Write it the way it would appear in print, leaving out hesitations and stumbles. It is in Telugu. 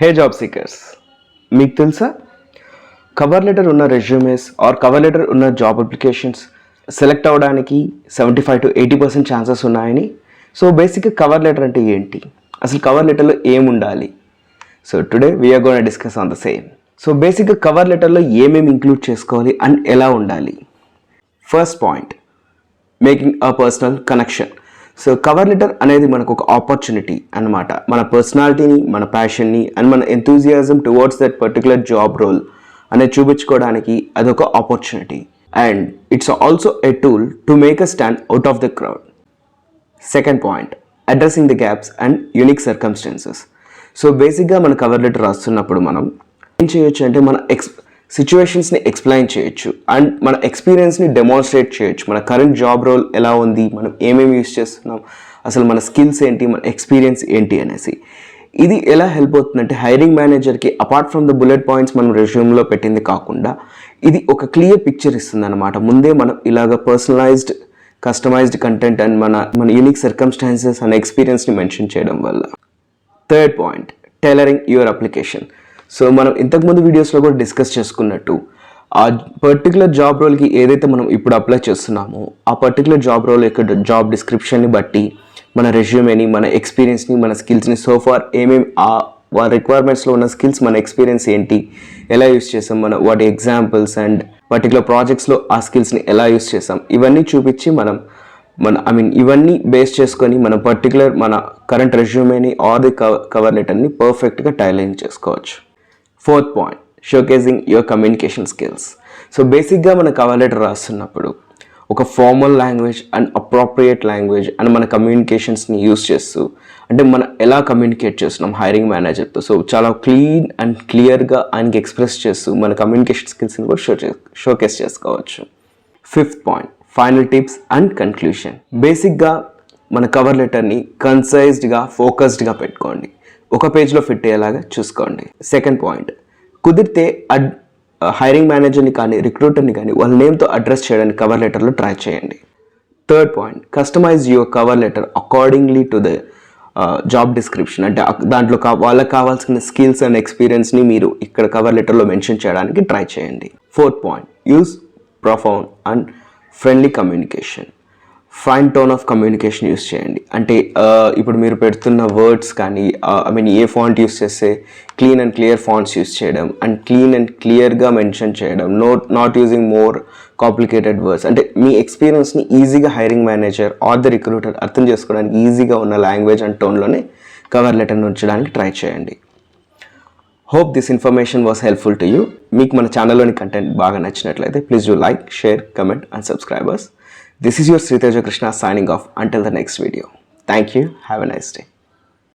హే జాబ్ సీకర్స్, మీకు తెలుసా కవర్ లెటర్ ఉన్న రెజ్యూమేస్ ఆర్ కవర్ లెటర్ ఉన్న జాబ్ అప్లికేషన్స్ సెలెక్ట్ అవ్వడానికి 75 to 80% ఛాన్సెస్ ఉన్నాయని. సో బేసిక్గా కవర్ లెటర్ అంటే ఏంటి, అసలు కవర్ లెటర్లో ఏముండాలి? So today we're gonna discuss on the same. So బేసిక్గా కవర్ లెటర్లో ఏమేమి ఇంక్లూడ్ చేసుకోవాలి అండ్ ఎలా ఉండాలి. First point, making a personal connection. So cover letter అనేది మనకు ఒక ఆపర్చునిటీ అన్నమాట. మన పర్సనాలిటీని, మన ప్యాషన్ని అండ్ మన enthusiasm towards that particular job role అనేది చూపించుకోవడానికి అదొక opportunity. And it's also a tool to make a stand out of the crowd. Second point, addressing the gaps and unique circumstances. So బేసిక్గా మన కవర్ లెటర్ రాస్తున్నప్పుడు మనం ఏం చేయొచ్చు అంటే మన సిచ్యువేషన్స్ని ఎక్స్ప్లెయిన్ చేయొచ్చు అండ్ మన ఎక్స్పీరియన్స్ని డెమాన్స్ట్రేట్ చేయొచ్చు. మన కరెంట్ జాబ్ రోల్ ఎలా ఉంది, మనం ఏమేమి యూస్ చేస్తున్నాం, అసలు మన స్కిల్స్ ఏంటి, మన ఎక్స్పీరియన్స్ ఏంటి అనేసి. ఇది ఎలా హెల్ప్ అవుతుందంటే హైరింగ్ మేనేజర్కి apart from the bullet points మనం రెజ్యూమ్లో పెట్టింది కాకుండా ఇది ఒక క్లియర్ పిక్చర్ ఇస్తుంది అనమాట. ముందే మనం ఇలాగ పర్సనలైజ్డ్, కస్టమైజ్డ్ కంటెంట్ అండ్ మన యూనిక్ సర్కమ్స్టాన్సెస్ అండ్ ఎక్స్పీరియన్స్ని మెన్షన్ చేయడం వల్ల. Third point, tailoring your application. So మనం ఇంతకుముందు వీడియోస్లో కూడా డిస్కస్ చేసుకున్నట్టు ఆ పర్టికులర్ జాబ్ రోల్కి ఏదైతే మనం ఇప్పుడు అప్లై చేస్తున్నామో ఆ పర్టికులర్ జాబ్ రోల్ యొక్క జాబ్ డిస్క్రిప్షన్ని బట్టి మన రెజ్యూమేని, మన ఎక్స్పీరియన్స్ని, మన స్కిల్స్ని సోఫార్ ఏమేమి ఆ రిక్వైర్మెంట్స్లో ఉన్న స్కిల్స్, మన ఎక్స్పీరియన్స్ ఏంటి, ఎలా యూస్ చేసాం, వాటి ఎగ్జాంపుల్స్ అండ్ పర్టికులర్ ప్రాజెక్ట్స్లో ఆ స్కిల్స్ని ఎలా యూస్ చేసాం, ఇవన్నీ చూపించి ఇవన్నీ బేస్ చేసుకొని మన పర్టికులర్ మన కరెంట్ రెజ్యూమేని ఆర్ ది కవర్ లెటర్ని పర్ఫెక్ట్గా టైలరింగ్ చేసుకోవచ్చు. Fourth point, showcasing your communication skills. So బేసిక్గా మన కవర్ లెటర్ రాస్తున్నప్పుడు ఒక formal language and appropriate language and మన కమ్యూనికేషన్స్ని యూస్ చేస్తూ, అంటే మనం ఎలా కమ్యూనికేట్ చేస్తున్నాం హైరింగ్ మేనేజర్తో, సో చాలా క్లీన్ అండ్ క్లియర్గా ఆయనకి ఎక్స్ప్రెస్ చేస్తూ మన కమ్యూనికేషన్ స్కిల్స్ని కూడా షోకేస్ చేసుకోవచ్చు. Fifth point, final tips and conclusion. బేసిక్గా మన కవర్ లెటర్ని కన్సైజ్డ్గా, ఫోకస్డ్గా పెట్టుకోండి, ఒక పేజ్లో ఫిట్ అయ్యేలాగా చూసుకోండి. సెకండ్ పాయింట్, కుదిరితే హైరింగ్ మేనేజర్ని కానీ రిక్రూటర్ని కానీ వాళ్ళ నేమ్తో అడ్రస్ చేయడానికి కవర్ లెటర్లో ట్రై చేయండి. Third point, customize your cover letter accordingly to the job description. అంటే దాంట్లో వాళ్ళకి కావాల్సిన స్కిల్స్ అండ్ ఎక్స్పీరియన్స్ని మీరు ఇక్కడ కవర్ లెటర్లో మెన్షన్ చేయడానికి ట్రై చేయండి. Fourth point, use profound and friendly communication. Fine tone of communication use చేయండి. అంటే ఇప్పుడు మీరు పెడుతున్న వర్డ్స్ కానీ ఏ ఫాంట్ యూస్ చేస్తే clean and clear fonts use చేయడం అండ్ క్లీన్ అండ్ క్లియర్గా మెన్షన్ చేయడం, not using more complicated words. అంటే మీ ఎక్స్పీరియన్స్ని ఈజీగా hiring manager or the recruiter అర్థం చేసుకోవడానికి ఈజీగా ఉన్న లాంగ్వేజ్ అండ్ టోన్లోనే కవర్ లెటర్ని ఉంచడానికి ట్రై చేయండి. Hope this information was helpful to you. మీకు మన ఛానల్లోని కంటెంట్ బాగా నచ్చినట్లయితే please do like, share, comment and subscribers. This is your Sriteja Krishna signing off until the next video. Thank you. Have a nice day.